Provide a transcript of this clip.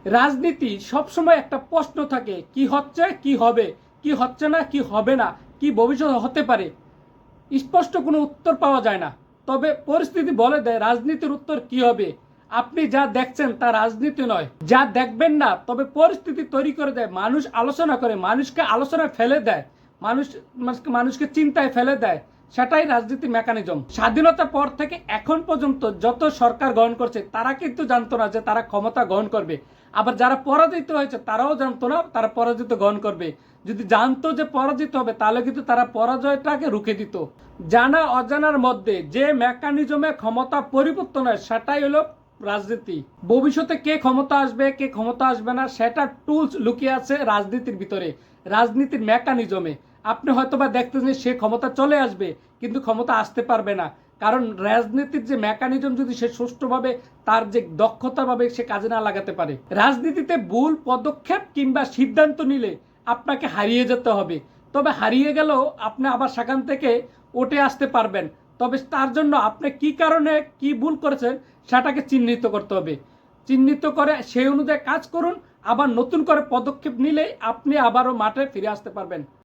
রাজনীতি সবসময় একটা প্রশ্ন থাকে, কি হচ্ছে কি হবে, কি হচ্ছে না কি হবে না, কি ভবিষ্যৎ হতে পারে, স্পষ্ট কোনো উত্তর পাওয়া যায় না। তবে পরিস্থিতি বলে দেয় রাজনীতির উত্তর কি হবে। আপনি যা দেখছেন তা রাজনীতি নয়, যা দেখবেন না তবে পরিস্থিতি তৈরি করে দেয়, মানুষ আলোচনা করে, মানুষকে আলোচনায় ফেলে দেয়, মানুষ মানুষকে চিন্তায় ফেলে দেয়, সেটাই রাজনীতির মেকানিজম। স্বাধীনতার পর থেকে এখন পর্যন্ত যত সরকার গ্রহণ করছে তারা কিন্তু জানতো না যে তারা ক্ষমতা গ্রহণ করবে। আবার যারা পরাজিত হয়েছে তারাও জানতো না তারা পরাজিত গ্রহণ করবে। যদি জানতো যে পরাজিত হবে তাহলে কিন্তু তারা পরাজয়টাকে রুখে দিত। জানা অজানার মধ্যে যে মেকানিজমে ক্ষমতা পরিবর্তন হয় সেটাই হলো রাজনীতি। ভবিষ্যতে কে ক্ষমতা আসবে কে ক্ষমতা আসবে না সেটা টুলস লুকিয়ে আছে রাজনীতির ভিতরে, রাজনীতির মেকানিজমে। আপনি হয়তোবা দেখতেছেন সে ক্ষমতা চলে আসবে কিন্তু ক্ষমতা আসতে পারবে না, কারণ রাজনীতির যে মেকানিজম যদি সে সুষ্ঠুভাবে তার যে দক্ষতাভাবে সে কাজে না লাগাতে পারে। রাজনীতিতে ভুল পদক্ষেপ কিংবা সিদ্ধান্ত নিলে আপনাকে হারিয়ে যেতে হবে, তবে হারিয়ে গেলেও আপনি আবার সেখান থেকে উঠে আসতে পারবেন। তবে তার জন্য আপনি কি কারণে কি ভুল করেছেন সেটাকে চিহ্নিত করতে হবে। চিহ্নিত করে সেই অনুযায়ী কাজ করুন, আবার নতুন করে পদক্ষেপ নিলেই আপনি আবারও মাঠে ফিরে আসতে পারবেন।